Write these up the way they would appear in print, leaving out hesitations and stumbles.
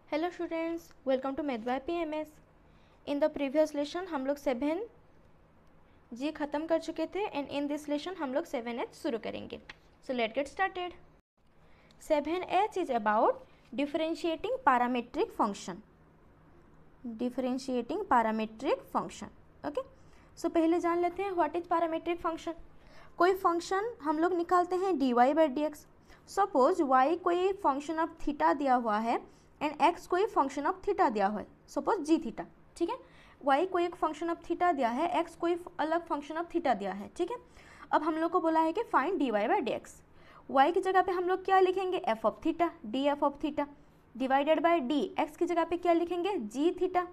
Hello students, welcome to math by PMS. In the previous lesson हम लोग 7G ख़त्म कर चुके थे एंड इन दिस लेसन हम लोग 7H शुरू करेंगे। So let get started. 7H is about differentiating parametric function. Differentiating parametric function, okay. So पहले जान लेते हैं व्हाट इज पैरामीट्रिक फंक्शन। कोई फंक्शन हम लोग निकालते हैं dy by D x. Suppose y कोई फंक्शन ऑफ थीटा दिया हुआ है एंड x कोई फंक्शन ऑफ थीटा दिया हुआ है, सपोज जी थीटा, ठीक है। y कोई एक फंक्शन ऑफ थीटा दिया है, x कोई अलग फंक्शन ऑफ थीटा दिया है, ठीक है। अब हम लोग को बोला है कि find dy by D x. y की जगह पे हम लोग क्या लिखेंगे, f of theta, d F of theta, divided by D x की जगह पे क्या लिखेंगे, g theta,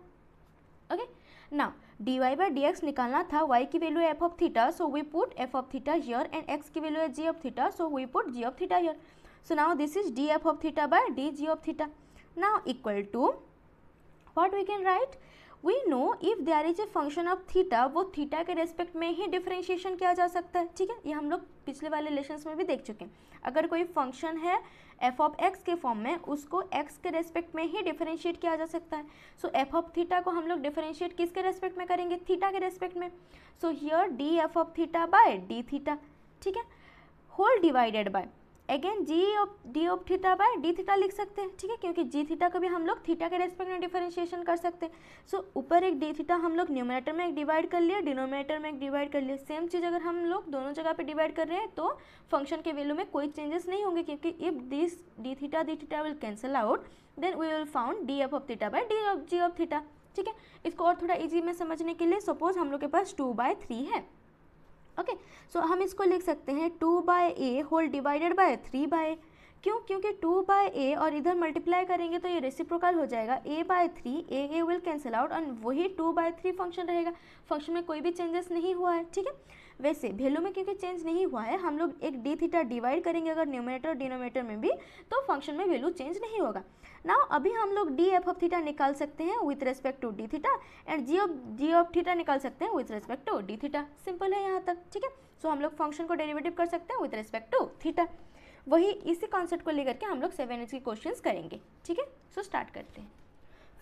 okay. Now dy by D x निकालना था, y की value f of theta, so we put f of theta here and x की value है g of theta, so we put g of theta here. So now this is df of theta bye dg of theta. Now equal to what we can write, we know if there is a function of theta, वो theta के respect में ही differentiation किया जा सकता है, ठीक है। ये हम लोग पिछले वाले लेसन्स में भी देख चुके हैं। अगर कोई फंक्शन है f ऑफ x के फॉर्म में, उसको x के रेस्पेक्ट में ही डिफरेंशिएट किया जा सकता है। सो f ऑफ थीटा को हम लोग डिफरेंशिएट किसके रेस्पेक्ट में करेंगे, थीटा के रेस्पेक्ट में। So here D F of theta by D theta, ठीक है, whole divided by again D of theta by D theta लिख सकते हैं, ठीक है, क्योंकि जी थीटा को भी हम लोग थीटा के रेस्पेक्ट में डिफरेंशिएशन कर सकते हैं। सो ऊपर एक डी थीटा हम लोग न्यूमरेटर में एक डिवाइड कर लिया, डिनोमिनेटर में एक डिवाइड कर लिया। सेम चीज़ अगर हम लोग दोनों जगह पे डिवाइड कर रहे हैं तो फंक्शन के वैल्यू में कोई चेंजेस नहीं होंगे, क्योंकि if this D theta will cancel out, then we will found D F of theta by D of G of theta, ठीक है। इसको और थोड़ा ईजी में समझने के लिए सपोज हम लोग के पास 2/3 है, ओके। सो हम इसको लिख सकते हैं 2/a whole divided bye 3/a। क्यों, क्योंकि 2/a और इधर मल्टीप्लाई करेंगे तो ये रेसिप्रोकल हो जाएगा, a/3, a will cancel out और वही 2/3 फंक्शन रहेगा। फंक्शन में कोई भी चेंजेस नहीं हुआ है, ठीक है। वैसे वैल्यू में क्योंकि चेंज नहीं हुआ है, हम लोग एक डी थीटा डिवाइड करेंगे अगर न्यूमरेटर और डिनोमिनेटर में भी, तो फंक्शन में वैल्यू चेंज नहीं होगा। नाउ अभी हम लोग डी एफ ऑफ थीटा निकाल सकते हैं with respect to D theta and G of theta निकाल सकते हैं with respect to D theta. Simple है यहाँ तक, ठीक है। सो हम लोग फंक्शन को डेरिवेटिव कर सकते हैं विथ रेस्पेक्ट टू थीटा। वही इसी कॉन्सेप्ट को लेकर के हम लोग 7H के क्वेश्चंस करेंगे, ठीक है। सो स्टार्ट करते हैं।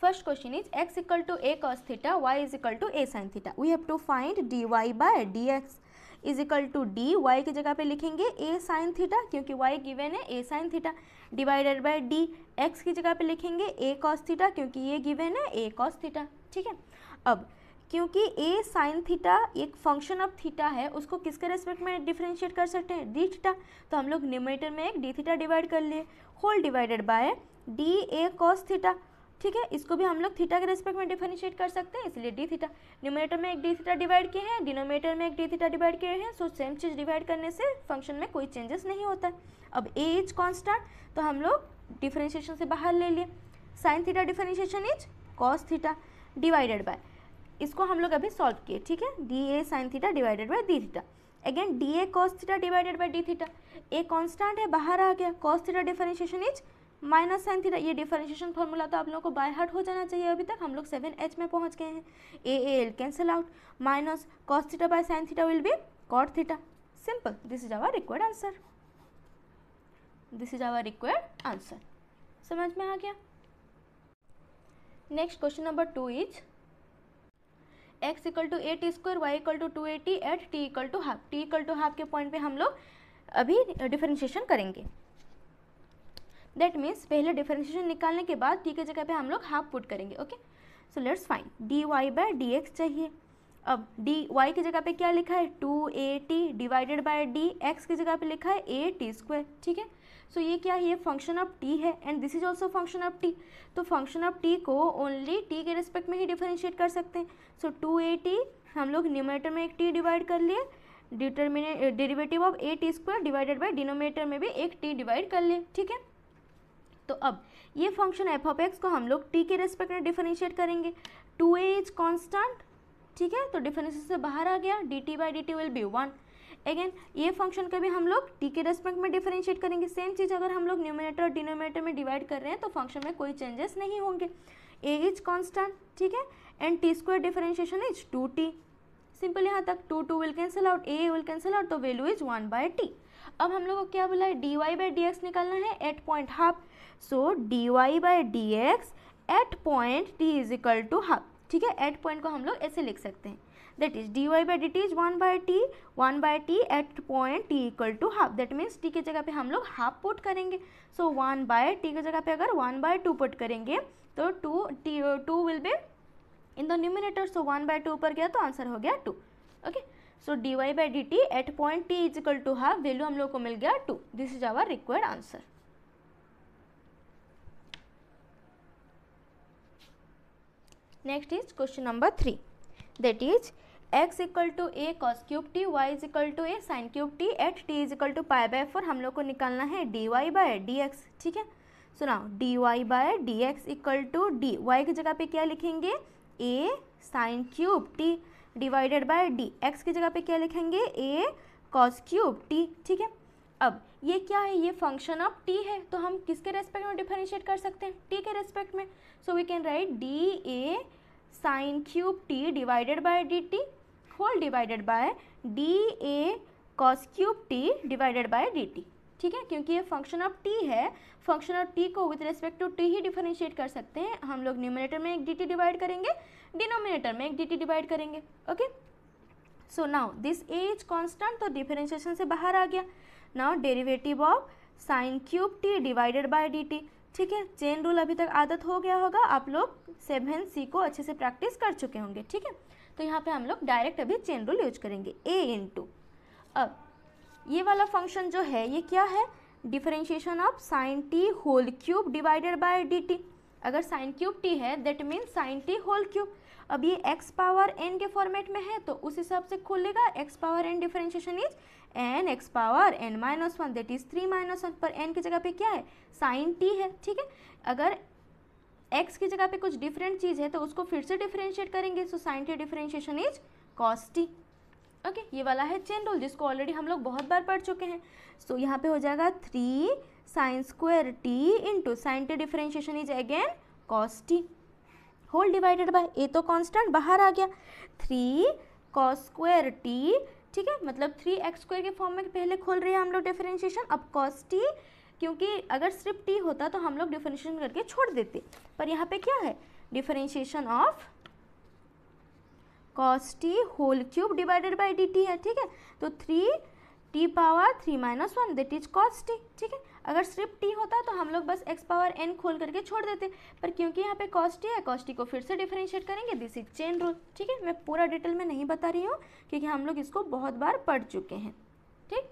First question is x equal to a cos theta, y is equal to a sin theta. We have to find dy by dx is equal to D, y की जगह पे लिखेंगे a sin थीटा क्योंकि y given है a sin theta, divided by d, x की जगह पे लिखेंगे a cos थीटा क्योंकि ये गिवन है a cos थीटा, ठीक है। अब क्योंकि a sin थीटा एक फंक्शन ऑफ थीटा है, उसको किसके रेस्पेक्ट में डिफरेंशिएट कर सकते हैं, डी थीटा। तो हम लोग न्यूमरेटर में एक डी थीटा डिवाइड कर लिए, whole divided by D A cos theta, ठीक है। इसको भी हम लोग थीटा के रेस्पेक्ट में डिफरेंशिएट कर सकते हैं, इसलिए डी थीटा। न्यूमरेटर में एक डी थीटा डिवाइड किए हैं, डिनोमिनेटर में एक डी थीटा डिवाइड किए हैं। सो सेम चीज़ डिवाइड करने से फंक्शन में कोई चेंजेस नहीं होता है। अब ए इज कॉन्स्टेंट, तो हम लोग डिफरेंशिएशन से बाहर ले लिए। Sine theta differentiation is cos theta divided bye, इसको हम लोग अभी सॉल्व किए, ठीक है, D A sine theta divided by D theta. Again D A cos theta divided by D theta. A constant है, बाहर आ गया, cos theta differentiation is minus sine theta. ये डिफरेंशिएशन फॉर्मूला तो आप लोगों को बाय हार्ट हो जाना चाहिए। अभी तक हम लोग 7H में पहुंच गए हैं। A cancel out, minus cos theta by sine theta will be cot theta. Simple, this is our required answer. This is our required answer. समझ में आ गया। Next question number 2 is x equal to 8 square, y equal to 280 at t equal to half. t equal to half के point पे हम लोग अभी differentiation करेंगे। दैट मीन्स पहले डिफरेंशिएशन निकालने के बाद t के जगह पे हम लोग हाफ पुट करेंगे, okay. So let's find dy by dx चाहिए। अब dy की जगह पे क्या लिखा है, 280 डिवाइडेड बाय d, x की जगह पे लिखा है 8t स्क्वायर, ठीक है। सो ये क्या है, ये फंक्शन ऑफ t है and this is also function of t। तो फंक्शन ऑफ t को ओनली t के रिस्पेक्ट में ही डिफरेंशिएट कर सकते हैं। सो 280 हम लोग न्यूमरेटर में एक t डिवाइड कर लिए, derivative of 8t square divided by denominator में भी एक t डिवाइड कर लिए, ठीक है। तो अब ये फंक्शन एफ ऑफ एक्स को हम लोग टी के रेस्पेक्ट में डिफरेंशिएट करेंगे। 2a इज कॉन्स्टेंट, ठीक है, तो डिफरेंशिएशन से बाहर आ गया, D T by D T will be 1। Again ये फंक्शन का भी हम लोग टी के रेस्पेक्ट में डिफरेंशिएट करेंगे। सेम चीज़ अगर हम लोग न्यूमरेटर और डिनोमिनेटर में डिवाइड कर रहे हैं तो फंक्शन में कोई चेंजेस नहीं होंगे। ए इज कॉन्स्टेंट, ठीक है, and T square differentiation is 2t। Simple यहाँ तक 2 will cancel out, A will cancel out, तो वैल्यू इज 1/t। अब हम लोग को क्या बोला है, dy बाई डी एक्स निकालना है at point half. So dy by D x at point t is equal to half, ठीक है, एट पॉइंट को हम लोग ऐसे लिख सकते हैं, that is dy by D T is 1/t at point t equal to half, that means t की जगह पे हम लोग हाफ पुट करेंगे, सो 1/t की जगह पे अगर 1/2 पुट करेंगे तो 2 will be in the numerator, so 1/2 ऊपर गया तो आंसर हो गया 2, okay. So dy by D t at point t is equal to half, value हम लोग को मिल गया 2, this is our required answer. Next is question number 3, that is x equal to a cos cube t, y is equal to a sin cube t at t is equal to π/4, हम लोग को निकालना है dy by dx, ठीक है। So now dy by dx equal to d, y की जगह पे क्या लिखेंगे a sin cube t divided by d, x की जगह पे क्या लिखेंगे a cos क्यूब t, ठीक है। अब ये क्या है, ये फंक्शन ऑफ t है, तो हम किसके रेस्पेक्ट में डिफरेंशिएट कर सकते हैं, t के रेस्पेक्ट में, so we can write dA sin cube t divided by dt whole divided by dA cos cube t divided by dt, ठीक है, क्योंकि ये फंक्शन ऑफ t है, फंक्शन ऑफ t को विद रेस्पेक्ट टू t ही differentiate कर सकते हैं, हम लोग न्यूमरेटर में एक dt डिवाइड करेंगे, डिनोमिनेटर में एक dt डिवाइड करेंगे, okay. So now this a is constant, तो डिफरेंशिएशन से बाहर आ गया। Now derivative of sine cube t divided by dt, ठीक है, चेन रूल अभी तक आदत हो गया होगा, आप लोग 7c को अच्छे से प्रैक्टिस कर चुके होंगे, ठीक है। तो यहाँ पे हम लोग डायरेक्ट अभी चेन रूल यूज करेंगे, a इंटू, अब ये वाला फंक्शन जो है ये क्या है, differentiation of sine t whole cube divided by dt, अगर साइन क्यूब t है that means sine t whole cube, अब ये x पावर n के फॉर्मेट में है तो उस हिसाब से खुलेगा, x power n differentiation is n x power n minus 1 that is 3 minus 1, पर n की जगह पे क्या है साइन t है, ठीक है। अगर x की जगह पे कुछ डिफरेंट चीज़ है तो उसको फिर से डिफरेंशिएट करेंगे, so sine t differentiation is cos t, okay. ये वाला है चेन रूल जिसको ऑलरेडी हम लोग बहुत बार पढ़ चुके हैं, सो यहाँ पे हो जाएगा 3 sine square t into sine t differentiation is again cos t whole divided by, a तो कांस्टेंट बाहर आ गया, 3 cos स्क्वायर t, ठीक है, मतलब 3x स्क्वायर के फॉर्म में पहले खोल रहे हैं हम लोग डिफरेंशिएशन, अब cos t, क्योंकि अगर सिर्फ t होता तो हम लोग डिफरेंशिएशन करके छोड़ देते, पर यहाँ पे क्या है differentiation of cos t whole cube divided by dt है, ठीक है, तो 3t power 3 minus 1 that is cos t, ठीक है। अगर सिर्फ t होता तो हम लोग बस x पावर n खोल करके छोड़ देते, पर क्योंकि यहाँ पे cos t है, cos t को फिर से डिफरेंशिएट करेंगे, दिस इज चेन रूल, ठीक है। मैं पूरा डिटेल में नहीं बता रही हूँ क्योंकि हम लोग इसको बहुत बार पढ़ चुके हैं, ठीक।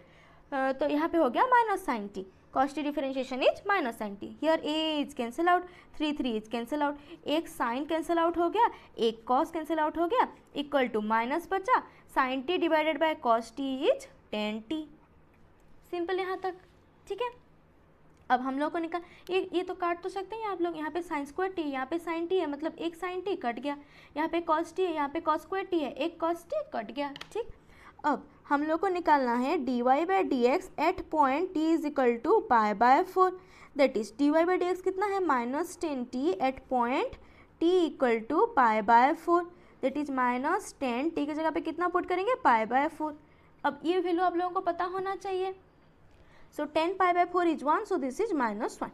तो यहाँ पे हो गया minus sine t, cos t differentiation is minus sine t, here a is cancel out, 3 is cancel out, एक साइन कैंसिल आउट हो गया, एक cos कैंसिल आउट हो गया, इक्वल टू माइनस बचा, sine t divided by cos t is 10t, simple यहाँ तक, ठीक है। अब हम लोग को निकाल, ये तो काट तो सकते हैं आप लोग, यहाँ पे साइन स्क्वायर t, यहाँ पे साइन t है, मतलब एक साइन t कट गया, यहाँ पे cos t है, यहाँ पे cos स्क्वायर t है, एक cos t कट गया, ठीक। अब हम लोग को निकालना है dy by D x at point t is equal to π/4, that is dy by D x कितना है minus 10t at point t equal to π/4, that is minus 10, t की जगह पे कितना पुट करेंगे π/4, अब ये वैल्यू आप लोगों को पता होना चाहिए, so 10 π/4 is 1, so this is minus 1,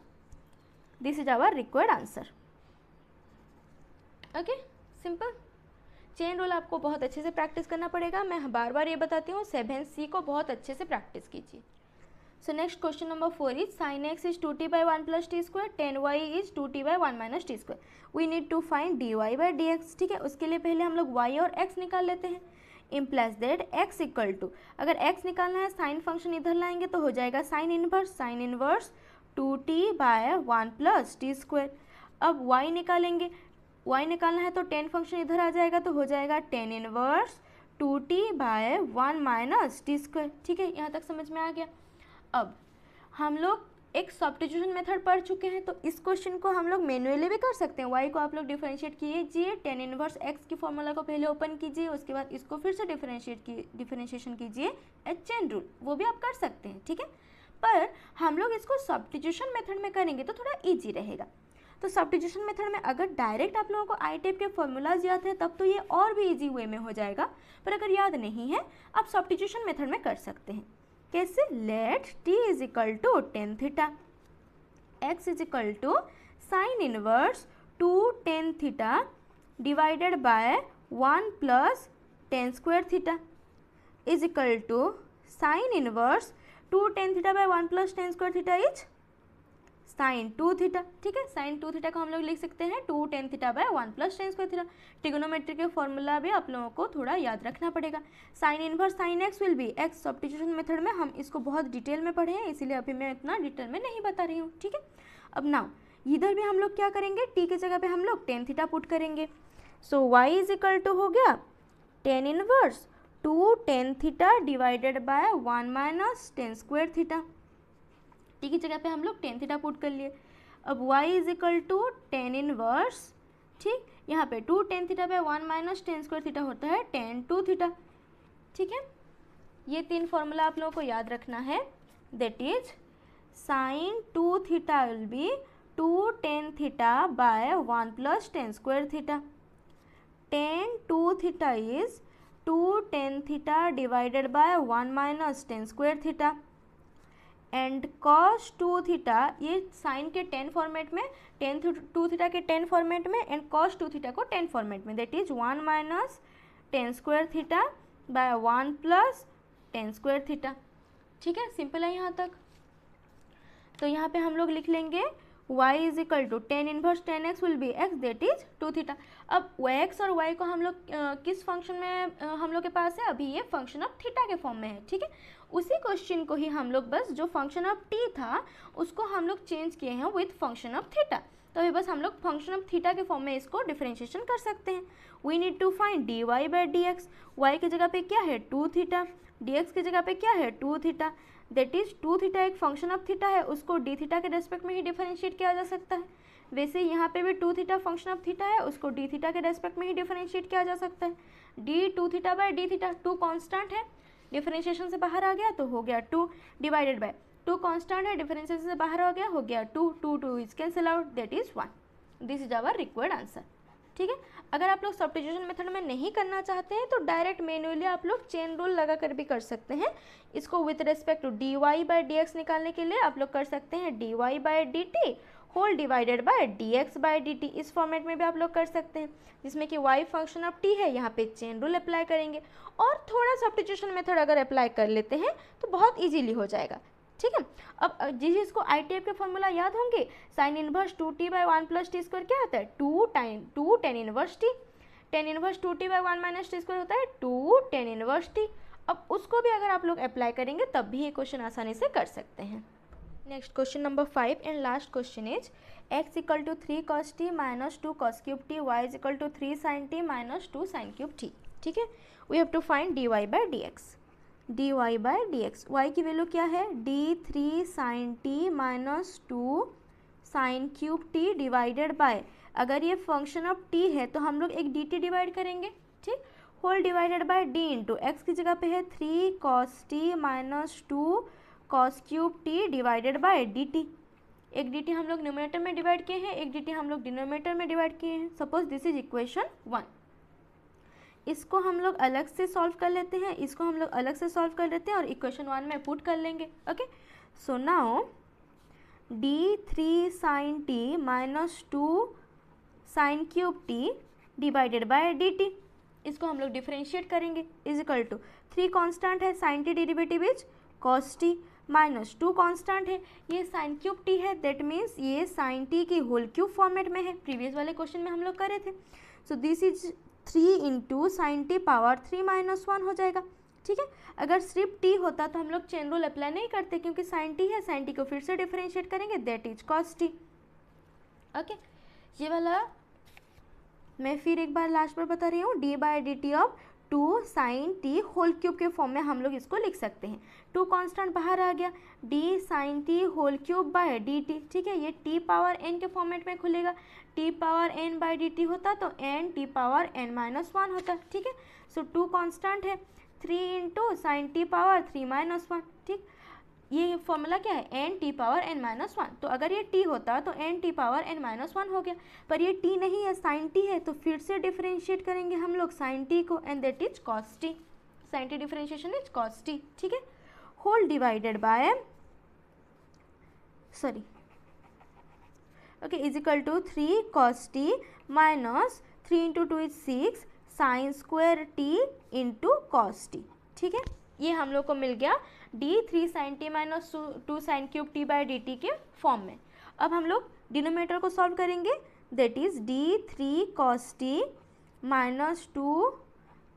this is our required answer, okay, simple। Chain rule आपको बहुत अच्छे से प्रैक्टिस करना पड़ेगा, मैं बार बार ये बताती हूँ, 7c को बहुत अच्छे से प्रैक्टिस कीजिए। So next question number 4 is sine x is 2t by 1 plus T square, 10y is 2t by 1 minus T square, we need to find dy by D X, ठीक है। उसके लिए पहले हम लोग y और x निकाल लेते हैं, implies that x equal to, अगर x निकालना है साइन फंक्शन इधर लाएंगे तो हो जाएगा sine inverse 2t by 1 plus T square, अब y निकालेंगे, y निकालना है तो टेन फंक्शन इधर आ जाएगा तो हो जाएगा tan inverse 2t by 1 minus T square, ठीक है, यहाँ तक समझ में आ गया। अब हम लोग एक सब्स्टिट्यूशन मेथड पढ़ चुके हैं, तो इस क्वेश्चन को हम लोग मैन्युअली भी कर सकते हैं, y को आप लोग डिफरेंशिएट कीजिए, टेन इनवर्स x की फॉर्मूला को पहले ओपन कीजिए, उसके बाद इसको फिर से डिफरेंशिएशन कीजिए एज चेन रूल, वो भी आप कर सकते हैं, ठीक है। पर हम लोग इसको सब्स्टिट्यूशन मेथड में करेंगे तो थोड़ा ईजी रहेगा, तो सब्स्टिट्यूशन मेथड में अगर डायरेक्ट आप लोगों को आई टाइप के फॉर्मूलाज याद है तब तो ये और भी ईजी वे में हो जाएगा, पर अगर याद नहीं है आप सब्स्टिट्यूशन मेथड में कर सकते हैं। कैसे, let t is equal to tan theta, x is equal to sine inverse 2 tan theta divided by 1 plus tan square theta is equal to sine inverse 2 tan theta by 1 plus tan square theta is sine 2 theta. ठीक है, sign 2 theta को हम लोग लिख सकते हैं 2 tan theta by 1 plus tan square theta. Trigonometry के formula भी आप लोगों को थोड़ा याद रखना पड़ेगा। Sine inverse sine x will be x. Substitution method में हम इसको बहुत डिटेल में पढ़े हैं, इसीलिए अभी मैं इतना डिटेल में नहीं बता रही हूँ। ठीक है, अब नाउ इधर भी हम लोग क्या करेंगे, टी की जगह पे हम लोग tan थीटा पुट करेंगे। सो y इज इक्वल टू हो गया tan inverse 2 tan theta divided by 1 minus tan square theta. T की जगह पे हम लोग tan थीटा पुट कर लिए। अब y is equal to tan inverse, ठीक, यहाँ पे 2 tan theta by 1 minus tan square theta होता है tan 2 थीटा। ठीक है, ये 3 फॉर्मूला आप लोगों को याद रखना है। That is sine 2 theta will B 2 tan theta by 1 plus tan square theta. tan 2 theta is 2 tan theta divided by 1 minus tan square theta. And cos 2 theta, ये साइन के tan फॉर्मेट में, tan 2 theta के tan format में, and cos 2 theta को tan format में। That is 1 minus tan square theta by 1 plus tan square theta. ठीक है, simple है यहाँ तक। तो यहाँ पे हम लोग लिख लेंगे y is equal to tan inverse tan x will be x, that is 2 theta. अब x और y को हम लोग किस फंक्शन में हम लोग के पास है, अभी ये फंक्शन ऑफ थीटा के फॉर्म में है। ठीक है, उसी क्वेश्चन को ही हम लोग बस जो फंक्शन ऑफ t था उसको हम लोग चेंज किए हैं विथ फंक्शन ऑफ थीटा। तो अभी बस हम लोग फंक्शन ऑफ थीटा के फॉर्म में इसको डिफरेंशिएशन कर सकते हैं। We need to find dy by D x. Y की जगह पे क्या है 2 थीटा, dx की जगह पे क्या है 2 थीटा। दैट इज 2 थीटा एक फंक्शन ऑफ थीटा है, उसको डी थीटा के रेस्पेक्ट में ही डिफरेंशिएट किया जा सकता है। वैसे यहाँ पे भी 2 थीटा फंक्शन ऑफ थीटा है, उसको डी थीटा के रेस्पेक्ट में ही डिफरेंशिएट किया जा सकता है। D 2 theta by D theta, 2 constant है, डिफरेंशिएशन से बाहर आ गया तो हो गया 2 डिवाइडेड बाय 2 कांस्टेंट है, डिफरेंशिएशन से बाहर आ गया हो गया 2, 2 is cancel out, that is 1। This is our required answer. ठीक है, अगर आप लोग सब्स्टिट्यूशन मेथड में नहीं करना चाहते हैं तो डायरेक्ट मैन्युअली आप लोग चेन रूल लगा कर भी कर सकते हैं। इसको with respect to d y by D x निकालने के लिए आप लोग कर सकते हैं d y by D t whole divided by d x by D t. इस फॉर्मेट में भी आप लोग कर सकते हैं, जिसमें कि y फंक्शन ऑफ t है, यहाँ पे चेन रूल अप्लाई करेंगे और थोड़ा सब्स्टिट्यूशन मेथड अगर अप्लाई कर लेते हैं तो बहुत ईजीली हो जाएगा। ठीक है, अब जिस चीज़ आई टाइप के फॉर्मूला याद होंगे, sign inverse 2t by 1 plus T square क्या होता है 2 tan inverse t, tan inverse 2t by 1 minus T square होता है 2 tan इनवर्स t। अब उसको भी अगर आप लोग अप्लाई करेंगे तब भी ये क्वेश्चन आसानी से कर सकते हैं। Next question number 5 and last question is x equal to 3 cos t minus 2 cos cube t, y is equal to 3 sin t minus 2 sin cube t। ठीक है, we have to find dy by D x. dy by D x, y की value क्या है d3 sin t minus 2 sin cube t divided by, अगर ये function of t है तो हम लोग एक dt डिवाइड करेंगे, ठीक, whole divided by d into x की जगह पे है 3 cos t minus 2 cos cube t divided by dt। एक dt हम लोग न्यूमरेटर में डिवाइड किए हैं, एक dt हम लोग डिनोमिनेटर में डिवाइड किए हैं। सपोज दिस इज इक्वेशन 1, इसको हम लोग अलग से सॉल्व कर लेते हैं, इसको हम लोग अलग से सॉल्व कर लेते हैं और इक्वेशन 1 में पुट कर लेंगे। Okay, so now d3 sin t minus 2 sin cube t divided by dt, इसको हम लोग डिफरेंशिएट करेंगे इज इक्वल टू 3 कांस्टेंट है, sin t derivative is cos t minus 2 constant है, ये sin क्यूब t है, दैट मीन्स ये sin t की होल क्यूब फॉर्मेट में है, प्रीवियस वाले क्वेश्चन में हम लोग करे थे। So this is 3 into sine t power 3 minus 1 हो जाएगा। ठीक है, अगर सिर्फ t होता तो हम लोग चेन रूल अप्लाई नहीं करते, क्योंकि साइन t है, साइन t को फिर से डिफरेंशिएट करेंगे, that is cos t। Okay, ये वाला मैं फिर एक बार लास्ट में बता रही हूँ, d by D t of 2 sin t whole cube के फॉर्म में हम लोग इसको लिख सकते हैं। 2 कांस्टेंट बाहर आ गया, d sin t whole cube by d t. ठीक है, ये t पावर n के फॉर्मेट में खुलेगा, t power n by D t होता तो n t power n minus 1 होता। ठीक है, सो 2 कांस्टेंट है, 3 into sine t power 3 minus 1। ठीक, ये फॉर्मूला क्या है n t power n minus 1, तो अगर ये t होता तो n t power n minus 1 हो गया, पर ये t नहीं है, sin t है, तो फिर से डिफरेंशिएट करेंगे हम लोग sin t को, and that is cos t। sin t differentiation is cos t। ठीक है, whole divided by okay, is equal to 3 cos t minus 3 into 2 is 6 sine square t into cos t. ठीक है, ये हम लोग को मिल गया d 3 sine t minus 2 sine cube t by D t के फॉर्म में। अब हम लोग डिनोमिनेटर को सॉल्व करेंगे, that is d 3 cos t minus 2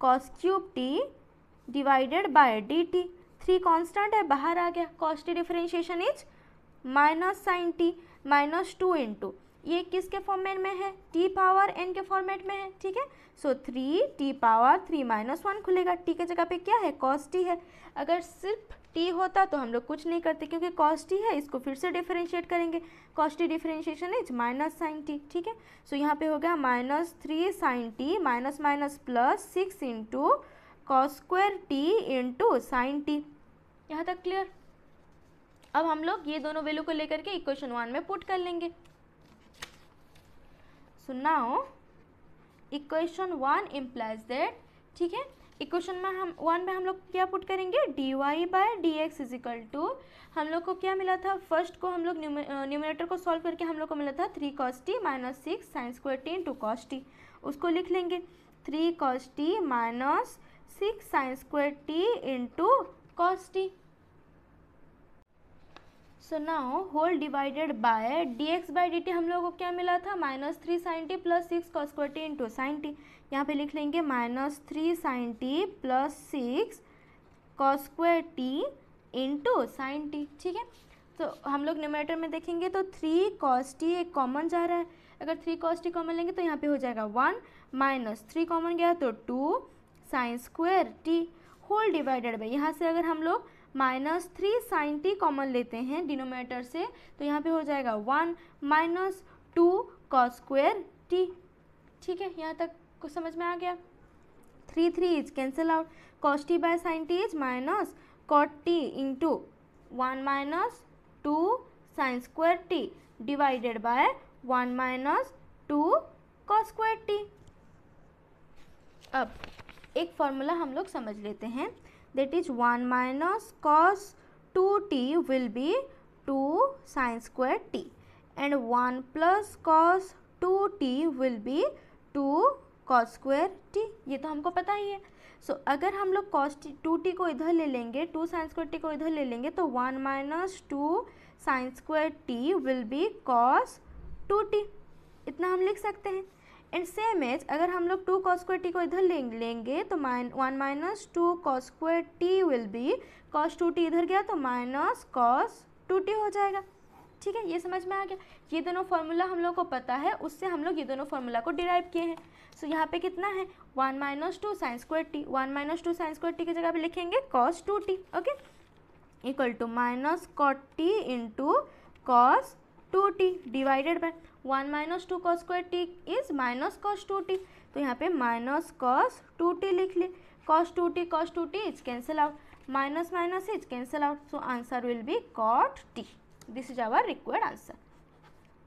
cos cube t divided by d t. 3 constant है, बाहर आ गया, cos t differentiation is minus sine t minus 2 into, ये किसके फॉर्मेट में है, t पावर n के फॉर्मेट में है। ठीक है, सो 3 t पावर 3 माइनस 1 खुलेगा, t के जगह पे क्या है, cos t है। अगर सिर्फ t होता तो हम लोग कुछ नहीं करते, क्योंकि cos t है, इसको फिर से डिफरेंशिएट करेंगे, cos t differentiation is minus sine t। ठीक है, सो यहाँ पे हो गया minus 3 sine t minus minus plus 6 into cos square t into sine t. यहाँ तक क्लियर। अब हम लोग ये दोनों वैल्यू को लेकर के इक्वेशन 1 में पुट कर लेंगे। So now equation 1 implies that, ठीक है, इक्वेशन में हम 1 में हम लोग क्या पुट करेंगे, d y by d x is equal to, हम लोग को क्या मिला था, फर्स्ट को हम लोग न्यूमरेटर को सॉल्व करके हम लोग को मिला था 3 cos t minus 6 sine square t into cos t. उसको लिख लेंगे 3 cos t minus 6 sine square t into cos t. So now whole divided by d x by D t हम लोगों को क्या मिला था, minus 3 sine t plus 6 cos square t into sine t. यहाँ पे लिख लेंगे minus 3 sine t plus 6 cos square t into sine T. ठीक है, तो हम लोग न्यूमरेटर में देखेंगे तो 3 cos t एक कॉमन जा रहा है, अगर 3 cos t कॉमन लेंगे तो यहाँ पे हो जाएगा 1 माइनस 3 कॉमन गया तो 2 sine square t whole divided by, यहाँ से अगर हम लोग माइनस 3 साइन टी कॉमन लेते हैं डिनोमिनेटर से तो यहाँ पे हो जाएगा 1 माइनस 2 कॉस स्क्वायर टी। ठीक है, यहाँ तक कुछ समझ में आ गया। 3 is cancel out, cos t by sine t is minus cot t into 1 minus 2 sine square t divided by 1 minus 2 cos square t. अब एक फॉर्मूला हम लोग समझ लेते हैं, that is 1 minus cos 2t will be 2 sin square t and 1 plus cos 2t will be 2 cos square t। ये तो हमको पता ही है। सो अगर हम लोग cos 2t को इधर ले लेंगे, 2 sin square t को इधर ले लेंगे तो 1 minus 2 sin square t will be cos 2t, इतना हम लिख सकते हैं। एंड सेम एज अगर हम लोग 2 cos स्क्वायर टी को इधर लेंगे तो 1 minus 2 cos square T will be cos 2t, इधर गया तो माइनस cos 2t हो जाएगा। ठीक है, ये समझ में आ गया। ये दोनों फार्मूला हम लोग को पता है, उससे हम लोग ये दोनों फार्मूला को डिराइव किए हैं। सो यहाँ पे कितना है 1 minus 2 sine square t, 1 minus 2 sine square t की जगह पे लिखेंगे cos 2t, okay, equal to minus cot t into cos 2t divided by 1 minus 2 cos square t is minus cos 2t, तो यहाँ पे माइनस cos 2t लिख ले। cos 2t is cancel out, minus minus is cancel out, so answer will be cot t। This is our required answer,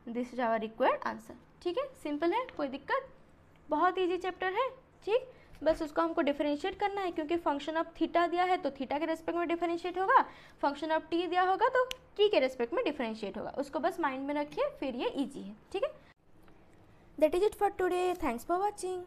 this is our required answer. ठीक है, simple है, कोई दिक्कत, बहुत ईजी चैप्टर है। ठीक, बस उसको हमको डिफरेंशिएट करना है, क्योंकि फंक्शन ऑफ थीटा दिया है तो थीटा के रेस्पेक्ट में डिफरेंशिएट होगा, फंक्शन ऑफ टी दिया होगा तो टी के रेस्पेक्ट में डिफरेंशिएट होगा। उसको बस माइंड में रखिए, फिर ये इजी है। ठीक है, that is it for today, thanks for watching.